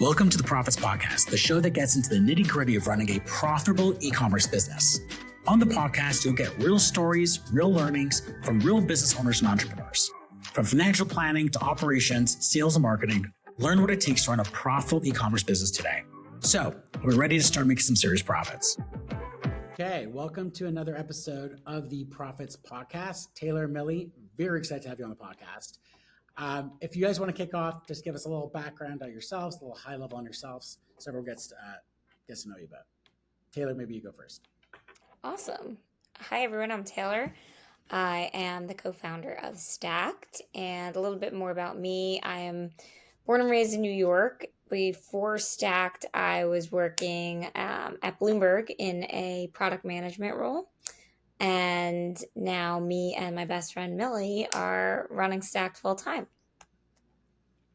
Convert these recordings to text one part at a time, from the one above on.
Welcome to the Profits Podcast, the show that gets into the nitty-gritty of running a profitable e-commerce business. On the podcast, you'll get real stories, real learnings from real business owners and entrepreneurs. From financial planning to operations, sales and marketing, learn what it takes to run a profitable e-commerce business today. So, we're ready to start making some serious profits. Okay, welcome to another episode of the Profits Podcast. Taylor and Millie, very excited to have you on the podcast. If you guys want to kick off, just give us a little background on yourselves, a little high level on yourselves, so everyone gets to know you about. Taylor, maybe you go first. Awesome. Hi, everyone. I'm Taylor. I am the co-founder of Stakt, and a little bit more about me. I am born and raised in New York. Before Stakt, I was working at Bloomberg in a product management role. And now me and my best friend Millie are running Stakt full time.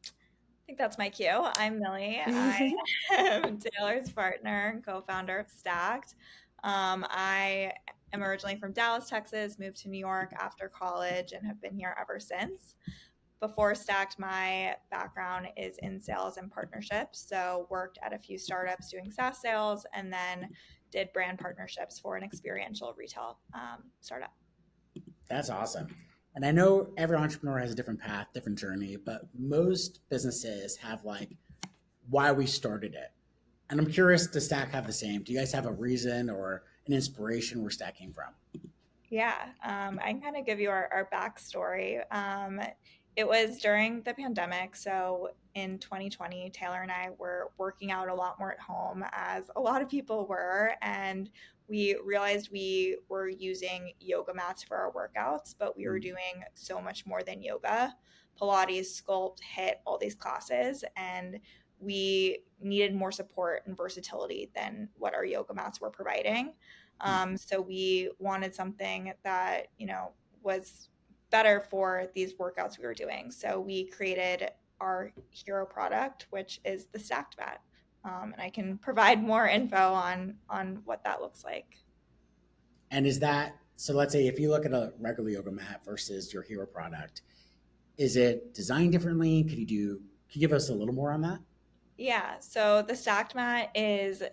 I think that's my cue. I'm Millie. I am Taylor's partner and co-founder of Stakt. I am originally from Dallas, Texas, moved to New York after college and have been here ever since. Before Stakt, my background is in sales and partnerships. So worked at a few startups doing SaaS sales and then did brand partnerships for an experiential retail startup. That's awesome. And I know every entrepreneur has a different path, different journey, but most businesses have like why we started it. And I'm curious, does Stakt have the same? Do you guys have a reason or an inspiration where Stakt came from? Yeah, I can kind of give you our backstory. It was during the pandemic. So in 2020, Taylor and I were working out a lot more at home, as a lot of people were. And we realized we were using yoga mats for our workouts, but we were doing so much more than yoga, Pilates, sculpt, HIIT, all these classes. And we needed more support and versatility than what our yoga mats were providing. So we wanted something that, was better for these workouts we were doing. So we created our hero product, which is the Stakt Mat. And I can provide more info on what that looks like. And is that, so let's say if you look at a regular yoga mat versus your hero product, is it designed differently? Could you give us a little more on that? Yeah, so the Stakt Mat is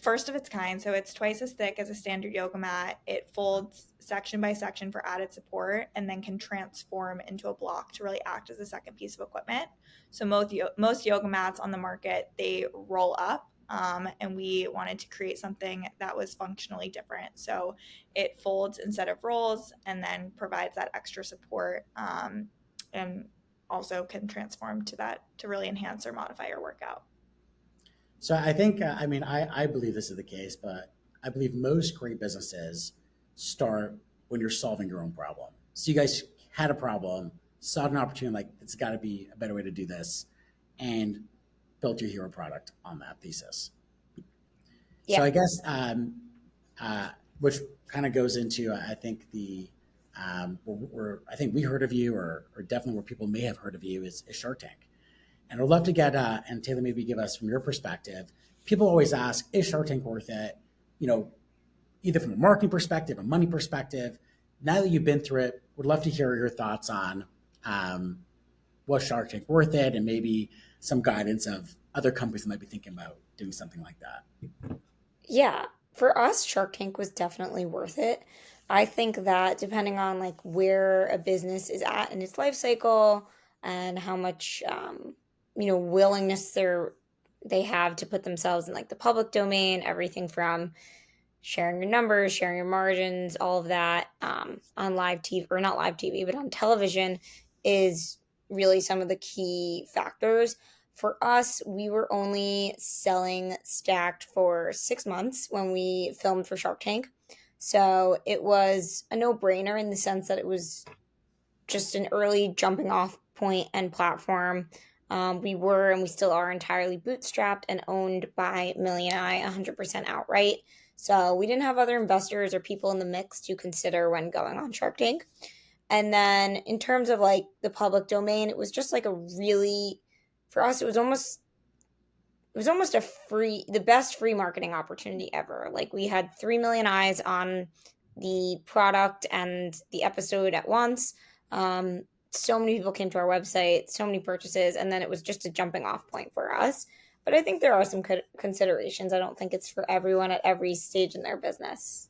first of its kind. So it's twice as thick as a standard yoga mat. It folds section by section for added support and then can transform into a block to really act as a second piece of equipment. So most yoga mats on the market, they roll up. And we wanted to create something that was functionally different. So it folds instead of rolls and then provides that extra support and also can transform to really enhance or modify your workout. So I think, I believe this is the case, but I believe most great businesses start when you're solving your own problem. So you guys had a problem, saw an opportunity, like it's got to be a better way to do this, and built your hero product on that thesis. Yeah. So I guess, which kind of goes into, I think I think we heard of you, or definitely where people may have heard of you is Shark Tank. And I'd love to get, and Taylor, maybe give us from your perspective, people always ask, is Shark Tank worth it? Either from a marketing perspective, a money perspective. Now that you've been through it, would love to hear your thoughts on was Shark Tank worth it, and maybe some guidance of other companies that might be thinking about doing something like that. Yeah, for us, Shark Tank was definitely worth it. I think that depending on like where a business is at in its life cycle and how much willingness they have to put themselves in like the public domain, everything from sharing your numbers, sharing your margins, all of that on live TV, or not live TV, but on television is really some of the key factors. For us, we were only selling Stakt for 6 months when we filmed for Shark Tank. So it was a no-brainer in the sense that it was just an early jumping off point and platform. We were, and we still are, entirely bootstrapped and owned by Millie and I 100% outright. So we didn't have other investors or people in the mix to consider when going on Shark Tank. And then in terms of like the public domain, it was just like for us, it was almost the best free marketing opportunity ever. Like we had 3 million eyes on the product and the episode at once. so many people came to our website, so many purchases, and then it was just a jumping off point for us. But I think there are some considerations. I don't think it's for everyone at every stage in their business.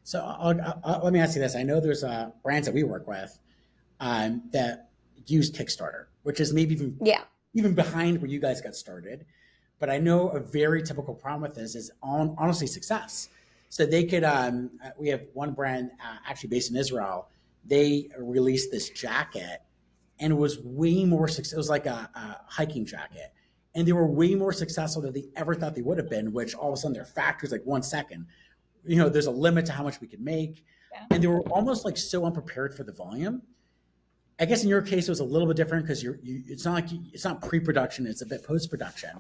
So let me ask you this. I know there's brands that we work with that use Kickstarter, which is maybe even behind where you guys got started. But I know a very typical problem with this is honestly success. So they could, we have one brand actually based in Israel. They released this jacket and it was way more successful. It was like a hiking jacket. And they were way more successful than they ever thought they would have been, which all of a sudden their factory's like 1 second. There's a limit to how much we can make. Yeah. And they were almost like so unprepared for the volume. I guess in your case, it was a little bit different because it's not pre-production, it's a bit post-production.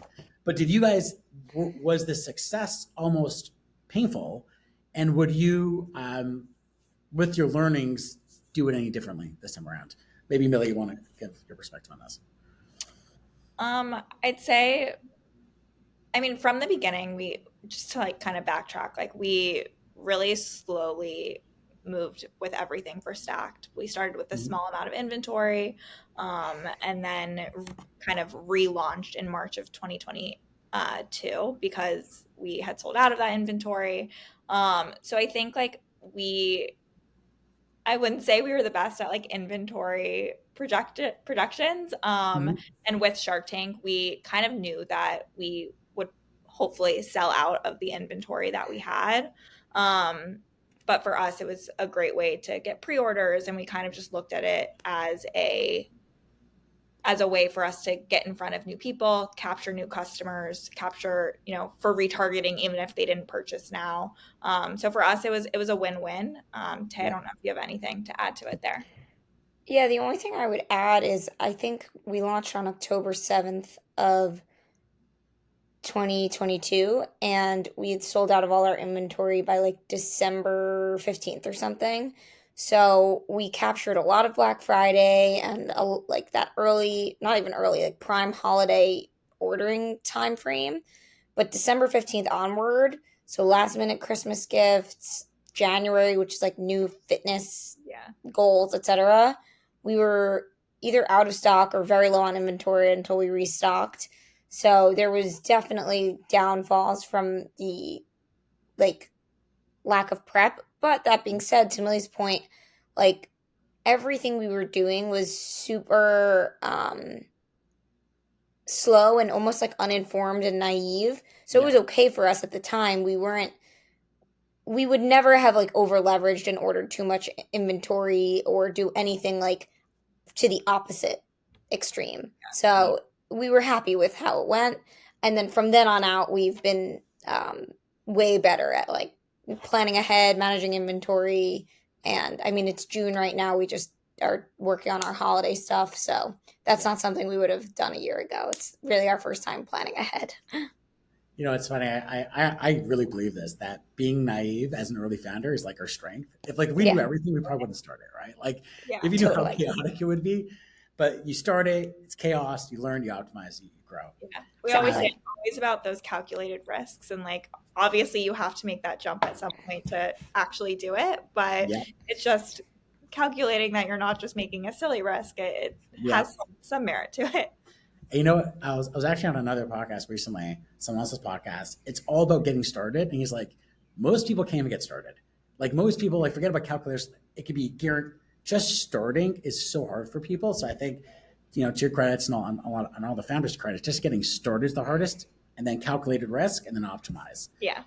But did you guys, was the success almost painful? And would you, with your learnings, do it any differently this time around? Maybe Millie, you want to give your perspective on this? I'd say, from the beginning, just to like kind of backtrack, like we really slowly moved with everything for Stakt. We started with a small amount of inventory, and then kind of relaunched in March of 2022 because we had sold out of that inventory. So I think like I wouldn't say we were the best at like inventory projections. And with Shark Tank, we kind of knew that we would hopefully sell out of the inventory that we had. But for us, it was a great way to get pre-orders, and we kind of just looked at it as a way for us to get in front of new people, capture new customers, capture, for retargeting, even if they didn't purchase now. So for us, it was a win-win. Tay, I don't know if you have anything to add to it there. Yeah, the only thing I would add is I think we launched on October 7th of 2022, and we had sold out of all our inventory by like December 15th or something. So we captured a lot of Black Friday and like that early, not even early, like prime holiday ordering time frame. But December 15th onward, so last minute Christmas gifts, January, which is like new fitness goals, etc. We were either out of stock or very low on inventory until we restocked. So there was definitely downfalls from the like lack of prep. But that being said, to Millie's point, like everything we were doing was super slow and almost like uninformed and naive. So it was okay for us at the time. We would never have like over leveraged and ordered too much inventory or do anything like to the opposite extreme. So we were happy with how it went. And then from then on out, we've been way better at like planning ahead, managing inventory. And it's June right now. We just are working on our holiday stuff. So that's not something we would have done a year ago. It's really our first time planning ahead. It's funny. I really believe this, that being naive as an early founder is like our strength. If like we knew everything, we probably wouldn't start it, right? Like if you knew how chaotic it would be, but you start it, it's chaos, you learn, you optimize, you grow. Yeah. We always say it's always about those calculated risks, and like obviously you have to make that jump at some point to actually do it, but it's just calculating that you're not just making a silly risk. It has some merit to it. I was actually on another podcast recently, someone else's podcast. It's all about getting started. And he's like, most people can't even get started. Like most people, like forget about calculators. It could be guaranteed. Just starting is so hard for people. So I think, to your credits and all the founders' credits, just getting started is the hardest, and then calculated risk, and then optimize. Yeah.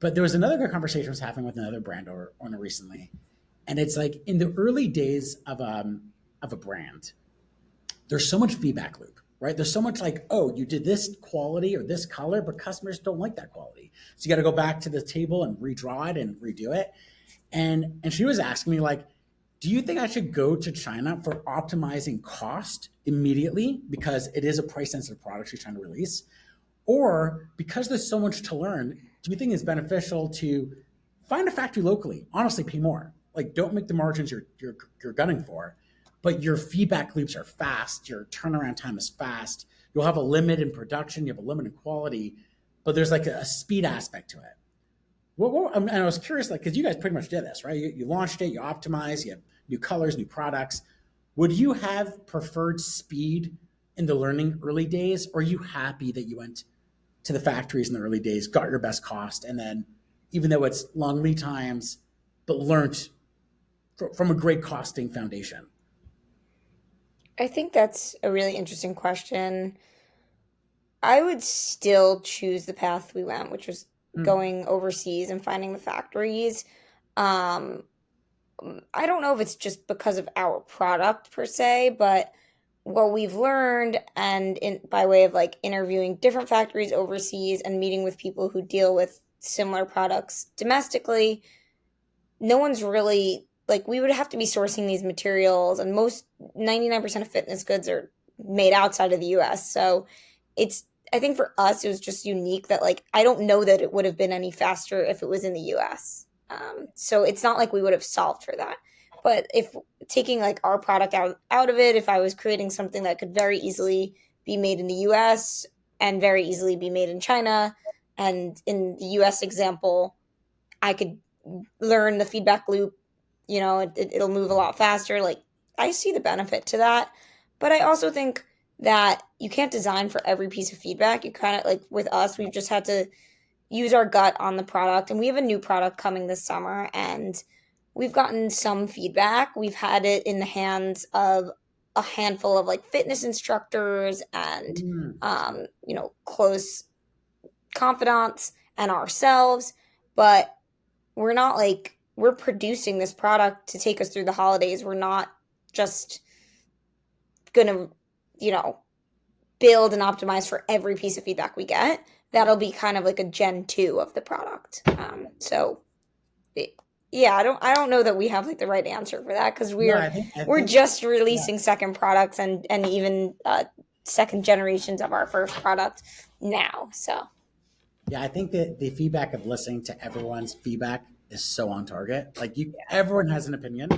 But there was another good conversation I was having with another brand owner recently, and it's like in the early days of a brand, there's so much feedback loop, right? There's so much like, oh, you did this quality or this color, but customers don't like that quality, so you got to go back to the table and redraw it and redo it. And she was asking me like, do you think I should go to China for optimizing cost immediately because it is a price-sensitive product she's trying to release? Or because there's so much to learn, do you think it's beneficial to find a factory locally, honestly pay more? Like don't make the margins you're gunning for, but your feedback loops are fast, your turnaround time is fast, you'll have a limit in production, you have a limit in quality, but there's like a speed aspect to it. And I was curious, like, because you guys pretty much did this, right? You launched it, you optimized, you have new colors, new products. Would you have preferred speed in the learning early days, or are you happy that you went to the factories in the early days, got your best cost, and then even though it's long lead times, but learned from a great costing foundation? I think that's a really interesting question. I would still choose the path we went, which was Hmm. going overseas and finding the factories. Um, I don't know if it's just because of our product per se, but what we've learned and by way of like interviewing different factories overseas and meeting with people who deal with similar products domestically, no one's really like we would have to be sourcing these materials, and most 99% of fitness goods are made outside of the US. So it's I think for us it was just unique that like I don't know that it would have been any faster if it was in the US. So it's not like we would have solved for that. But if taking like our product out of it, if I was creating something that could very easily be made in the US and very easily be made in China, and in the US example, I could learn the feedback loop, it'll move a lot faster. Like, I see the benefit to that. But I also think that you can't design for every piece of feedback. You kind of like with us, we've just had to use our gut on the product. And we have a new product coming this summer, and we've gotten some feedback. We've had it in the hands of a handful of like fitness instructors and, Mm. close confidants and ourselves. But we're not like we're producing this product to take us through the holidays. We're not just gonna, you know, build and optimize for every piece of feedback we get. That'll be kind of like a Gen 2 of the product. So it, yeah, I don't know that we have like the right answer for that because No, I we're think, just yeah, releasing second products and even second generations of our first product now. So yeah, I think that the feedback of listening to everyone's feedback is so on target. Like Yeah, everyone has an opinion.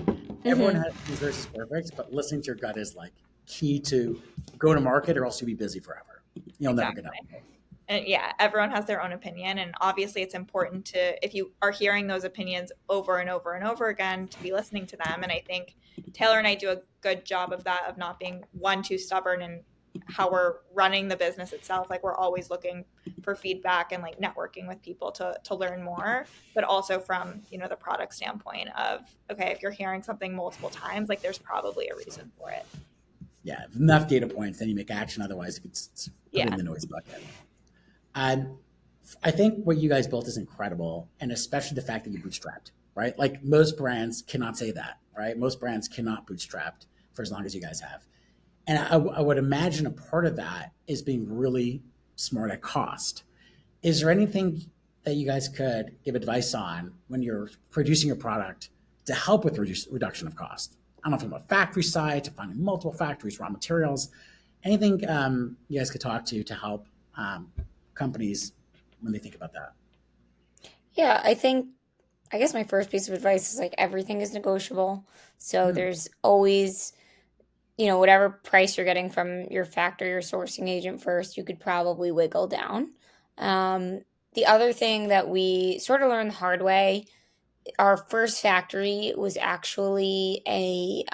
Everyone mhm, thinks theirs is perfect, but listening to your gut is like key to go to market, or else you'll be busy forever. You'll never get exactly. out. And yeah, everyone has their own opinion. And obviously, it's important to, if you are hearing those opinions over and over and over again, to be listening to them. And I think Taylor and I do a good job of that, of not being one too stubborn in how we're running the business itself. Like, we're always looking for feedback and like networking with people to learn more, but also from, the product standpoint of, okay, if you're hearing something multiple times, like there's probably a reason for it. Yeah, enough data points, then you make action. Otherwise, it's put it in Yeah. the noise bucket. And I think what you guys built is incredible, and especially the fact that you bootstrapped, right? Like most brands cannot say that, right? Most brands cannot bootstrap for as long as you guys have. And I would imagine a part of that is being really smart at cost. Is there anything that you guys could give advice on when you're producing your product to help with reduction of cost? I don't know, from a factory side to finding multiple factories, raw materials, anything you guys could talk to help um, companies when they think about that. yeah, I guess my first piece of advice is like everything is negotiable. So Hmm. there's always, whatever price you're getting from your factory or sourcing agent first, you could probably wiggle down. The other thing that we sort of learned the hard way, our first factory was actually a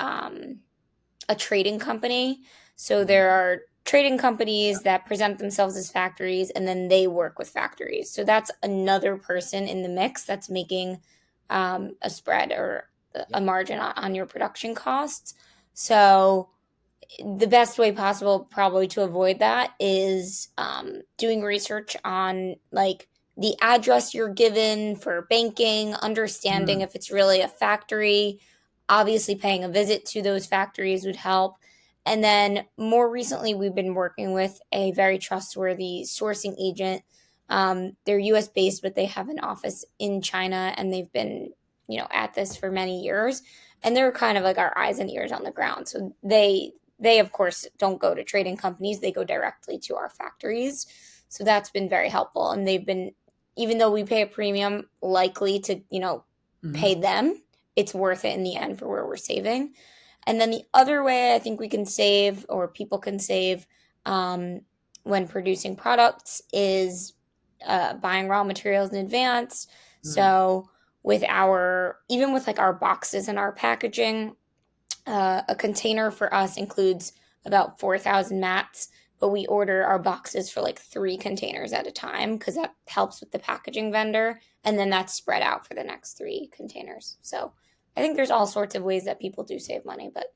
trading company. So there are trading companies that present themselves as factories and then they work with factories. So that's another person in the mix that's making a spread or Yeah. a margin on your production costs. So the best way possible probably to avoid that is doing research on like the address you're given for banking, understanding Hmm. if it's really a factory. Obviously paying a visit to those factories would help. And then more recently we've been working with a very trustworthy sourcing agent. They're US based, but they have an office in China, and they've been at this for many years, and they're kind of like our eyes and ears on the ground. So they of course don't go to trading companies, they go directly to our factories. So that's been very helpful, and they've been, even though we pay a premium likely to pay Hmm. them, it's worth it in the end for where we're saving. And then the other way I think we can save, or people can save, um, when producing products is buying raw materials in advance. Hmm. So with our, even with like our boxes and our packaging, A container for us includes about 4,000 mats, but we order our boxes for like 3 containers at a time because that helps with the packaging vendor. And then that's spread out for the next 3 containers. So I think there's all sorts of ways that people do save money, but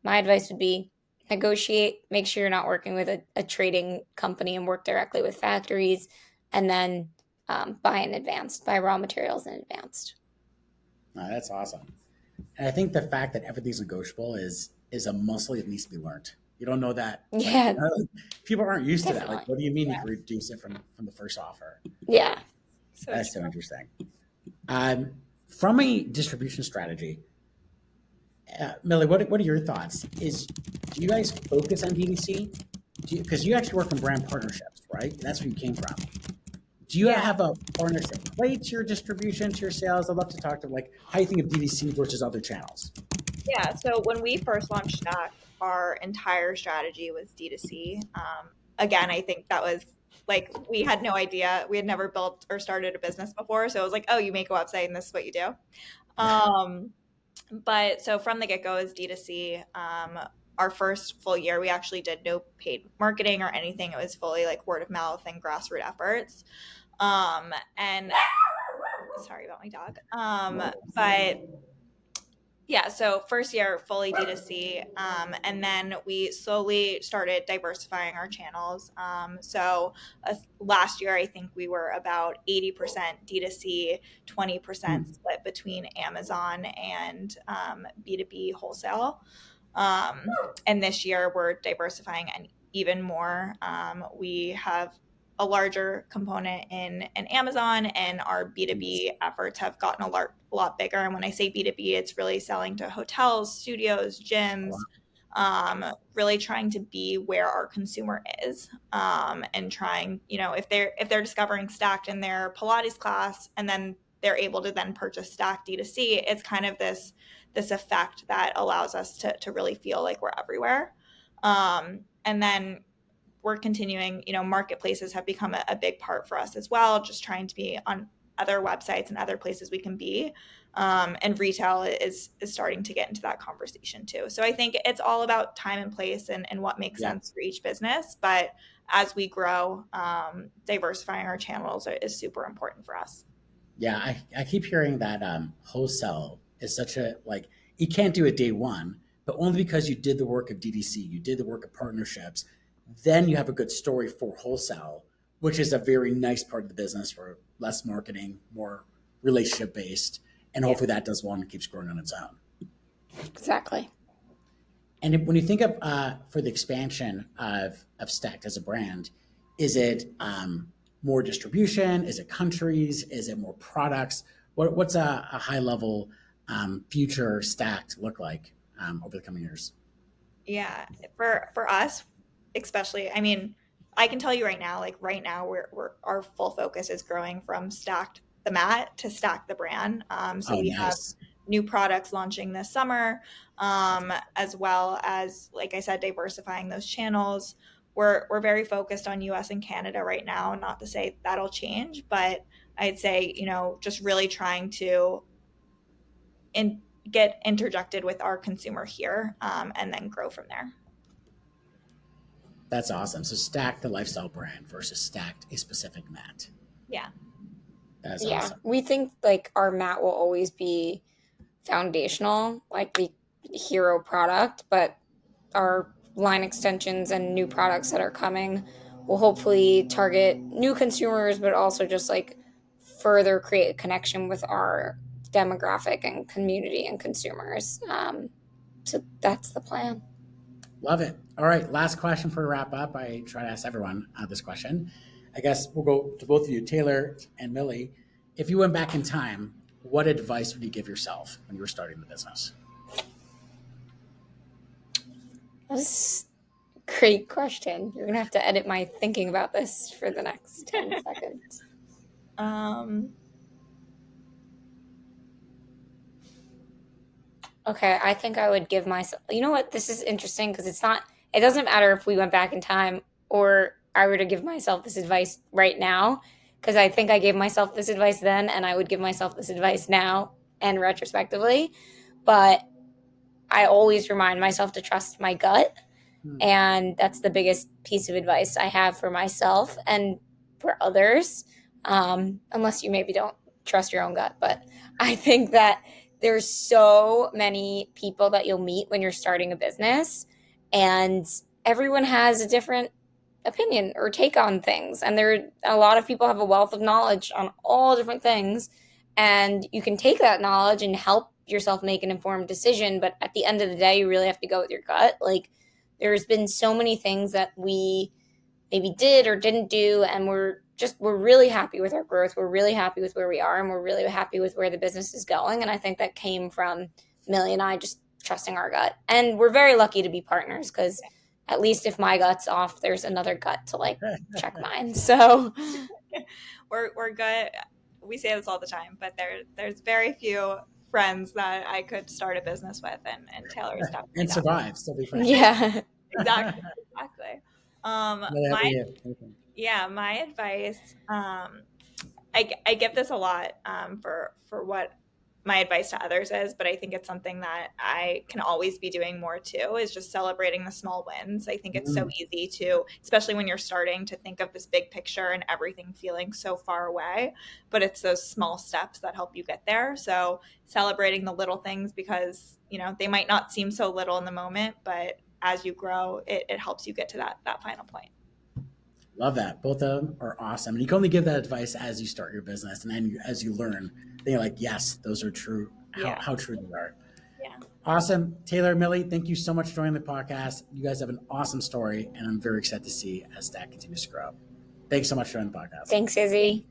my advice would be negotiate, make sure you're not working with a trading company and work directly with factories, and then buy in advance, buy raw materials in advance. That's awesome. And I think the fact that everything's negotiable is a muscle that needs to be learned. You don't know that. Like, Yeah, people aren't used to that. definitely. Like, what do you mean you Yeah. can reduce it from the first offer? Yeah. So That's so interesting. Um, from a distribution strategy, Millie, what are your thoughts? Do you guys focus on DTC? Because you actually work on brand partnerships, right? That's where you came from. Do you yeah. have a partnership play to your distribution, to your sales? I'd love to talk to like how you think of DTC versus other channels. Yeah, so when we first launched Stakt, our entire strategy was D2C. Again, I think that was like we had no idea. We had never built or started a business before. So it was like, oh, you make a website and this is what you do. Yeah. But so from the get-go is D2C. Our first full year, we actually did no paid marketing or anything. It was fully like word of mouth and grassroots efforts. And sorry about my dog. But yeah, so first year fully D2C, and then we slowly started diversifying our channels. Last year, I think we were about 80% D2C, 20% split between Amazon and B2B wholesale. And this year, we're diversifying and even more. We have a larger component in Amazon, and our B2B efforts have gotten a lot bigger. And when I say B2B, it's really selling to hotels, studios, gyms, really trying to be where our consumer is, and trying, if they're discovering Stakt in their Pilates class and then they're able to then purchase Stakt D2C, it's kind of this effect that allows us to really feel like we're everywhere. And then we're continuing, marketplaces have become a big part for us as well, just trying to be on other websites and other places we can be. And retail is starting to get into that conversation too. So I think it's all about time and place and what makes sense for each business. But as we grow, diversifying our channels is super important for us. Yeah, I keep hearing that wholesale is such a like you can't do it day one, but only because you did the work of DDC, you did the work of partnerships, then you have a good story for wholesale, which is a very nice part of the business for less marketing, more relationship based, and hopefully that does well and keeps growing on its own. Exactly. And when you think of for the expansion of Stakt as a brand, is it more distribution? Is it countries? Is it more products? What's a high level future Stakt look like over the coming years? Yeah, for us, especially, I mean, I can tell you right now, like right now, we're our full focus is growing from Stakt the mat to Stakt the brand. So Oh, we have nice. new products launching this summer, as well as, like I said, diversifying those channels. We're very focused on U.S. and Canada right now. Not to say that'll change, but I'd say, just really trying to get interjected with our consumer here, and then grow from there. That's awesome. So Stakt the lifestyle brand versus Stakt a specific mat. Yeah. That's Yeah, awesome. we think like our mat will always be foundational, like the hero product, but our line extensions and new products that are coming will hopefully target new consumers, but also just like further create a connection with our demographic and community and consumers. So that's the plan. Love it. All right, last question for a wrap up. I try to ask everyone this question. I guess we'll go to both of you, Taylor and Millie. If you went back in time, what advice would you give yourself when you were starting the business? That's a great question. You're gonna have to edit my thinking about this for the next 10 seconds. Okay, I think I would give myself, you know what? This is interesting because it doesn't matter if we went back in time or I were to give myself this advice right now, because I think I gave myself this advice then and I would give myself this advice now and retrospectively. But I always remind myself to trust my gut. And that's the biggest piece of advice I have for myself and for others, unless you maybe don't trust your own gut. But I think that there's so many people that you'll meet when you're starting a business, and everyone has a different opinion or take on things. And a lot of people have a wealth of knowledge on all different things, and you can take that knowledge and help yourself make an informed decision. But at the end of the day, you really have to go with your gut. Like, there's been so many things that we maybe did or didn't do, and we're really happy with our growth. We're really happy with where we are, and we're really happy with where the business is going. And I think that came from Millie and I just trusting our gut. And we're very lucky to be partners, because at least if my gut's off, there's another gut to like check mine. So we're good. We say this all the time, but there's very few friends that I could start a business with, and Taylor is definitely and survive, still be friends. Yeah. Exactly. My advice, I give this a lot for what my advice to others is, but I think it's something that I can always be doing more too, is just celebrating the small wins. I think it's so easy to, especially when you're starting, to think of this big picture and everything feeling so far away, but it's those small steps that help you get there. So celebrating the little things, because, you know, they might not seem so little in the moment, but as you grow, it helps you get to that final point. Love that. Both of them are awesome. And you can only give that advice as you start your business. And then as you learn, then you're like, yes, those are true. How true they are. Yeah. Awesome. Taylor, Millie, thank you so much for joining the podcast. You guys have an awesome story, and I'm very excited to see as Stakt continues to grow. Thanks so much for joining the podcast. Thanks, Izzy.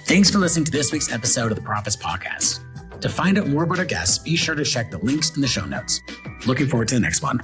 Thanks for listening to this week's episode of the Profits Podcast. To find out more about our guests, be sure to check the links in the show notes. Looking forward to the next one.